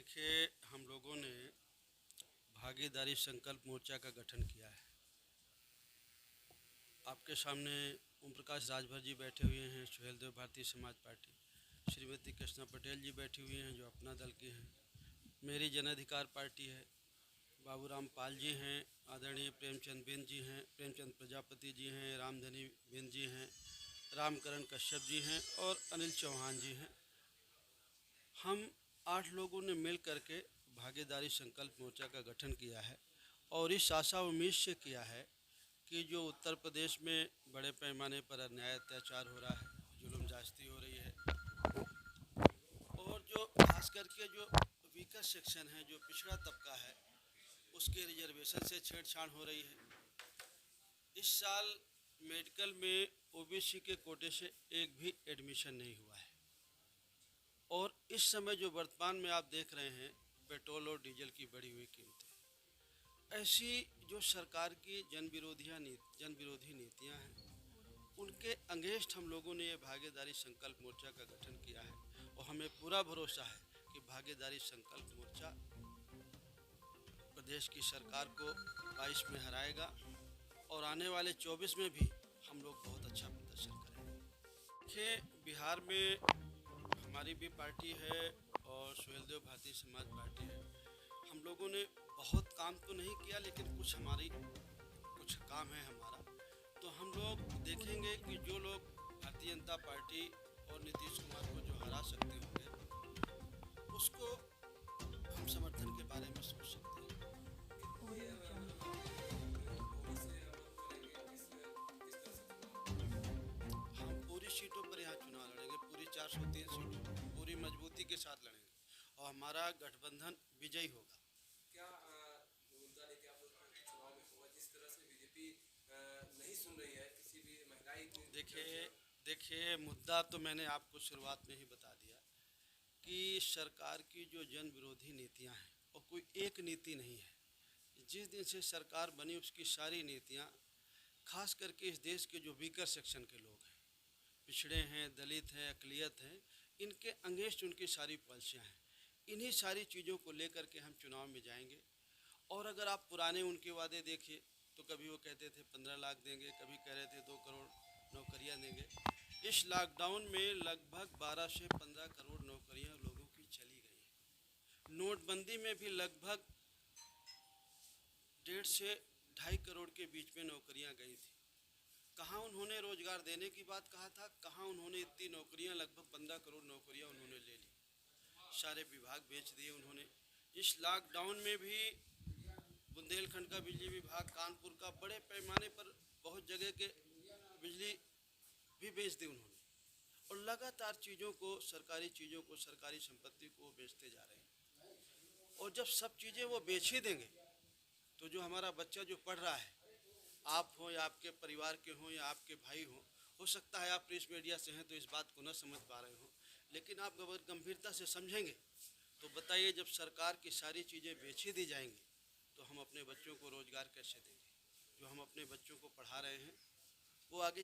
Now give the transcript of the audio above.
देखिए, हम लोगों ने भागीदारी संकल्प मोर्चा का गठन किया है। आपके सामने ओम प्रकाश राजभर जी बैठे हुए हैं, सुहेल देव भारतीय समाज पार्टी, श्रीमती कृष्णा पटेल जी बैठी हुई हैं जो अपना दल की हैं, मेरी जन अधिकार पार्टी है, बाबूराम पाल जी हैं, आदरणीय प्रेमचंद बिंद जी हैं, प्रेमचंद प्रजापति जी हैं, रामधनी बिंद जी हैं, रामकरण कश्यप जी हैं और अनिल चौहान जी हैं। हम 8 लोगों ने मिल करके भागीदारी संकल्प मोर्चा का गठन किया है और इस आशा उम्मीद से किया है कि जो उत्तर प्रदेश में बड़े पैमाने पर अन्याय अत्याचार हो रहा है, जुल्म जास्ती हो रही है और जो खास करके जो वीकर सेक्शन है, जो पिछड़ा तबका है, उसके रिजर्वेशन से छेड़छाड़ हो रही है। इस साल मेडिकल में ओबीसी के कोटे से एक भी एडमिशन नहीं हुआ है और इस समय जो वर्तमान में आप देख रहे हैं पेट्रोल और डीजल की बढ़ी हुई कीमतें, ऐसी जो सरकार की जन विरोधी नीतियां हैं, उनके अगेंस्ट हम लोगों ने ये भागीदारी संकल्प मोर्चा का गठन किया है और हमें पूरा भरोसा है कि भागीदारी संकल्प मोर्चा प्रदेश की सरकार को 22 में हराएगा और आने वाले 24 में भी हम लोग बहुत अच्छा प्रदर्शन करेंगे। देखिए, बिहार में हमारी भी पार्टी है और सुहेल देव भारतीय समाज पार्टी है। हम लोगों ने बहुत काम तो नहीं किया, लेकिन कुछ काम है हमारा। तो हम लोग देखेंगे कि जो लोग भारतीय जनता पार्टी और नीतीश कुमार को जो हरा सकते होंगे, उसको हम समर्थन के बारे में सोच सकते हैं। हम पूरी सीटों पर यहाँ चुनाव लड़ेंगे, पूरी 403 सीटों पूरी मजबूती के साथ लड़ेंगे और हमारा गठबंधन विजयी होगा। क्या मुद्दा लेके आप लोग चुनाव में होगा, जिस तरह से बीजेपी नहीं सुन रही है किसी भी महंगाई? देखिए, मुद्दा तो मैंने आपको शुरुआत में ही बता दिया कि सरकार की जो जन विरोधी नीतियां हैं और कोई एक नीति नहीं है। जिस दिन से सरकार बनी उसकी सारी नीतियां, खास करके इस देश के जो वीकर सेक्शन के लोग हैं, पिछड़े हैं, दलित हैं, अकलियत हैं, इनके अगेंस्ट उनकी सारी पॉलिसियाँ हैं। इन्हीं सारी चीज़ों को लेकर के हम चुनाव में जाएंगे। और अगर आप पुराने उनके वादे देखिए तो कभी वो कहते थे 15 लाख देंगे, कभी कह रहे थे 2 करोड़ नौकरियां देंगे। इस लॉकडाउन में लगभग 12 से 15 करोड़ नौकरियां लोगों की चली गई। नोटबंदी में भी लगभग 1.5 से 2.5 करोड़ के बीच में नौकरियां गई थी। कहाँ उन्होंने रोजगार देने की बात कहा था, कहाँ उन्होंने इतनी नौकरियां, लगभग 15 करोड़ नौकरियां उन्होंने ले ली, सारे विभाग बेच दिए उन्होंने। इस लॉकडाउन में भी बुंदेलखंड का बिजली विभाग, कानपुर का, बड़े पैमाने पर बहुत जगह के बिजली भी बेच दी उन्होंने और लगातार सरकारी चीज़ों को, सरकारी संपत्ति को बेचते जा रहे हैं। और जब सब चीज़ें वो बेच ही देंगे तो जो हमारा बच्चा जो पढ़ रहा है, आप हो या आपके परिवार के हों या आपके भाई हों, हो सकता है आप प्रेस मीडिया से हैं तो इस बात को न समझ पा रहे हो, लेकिन आप अगर गंभीरता से समझेंगे तो बताइए, जब सरकार की सारी चीज़ें बेच ही दी जाएंगी तो हम अपने बच्चों को रोज़गार कैसे देंगे? जो हम अपने बच्चों को पढ़ा रहे हैं वो आगे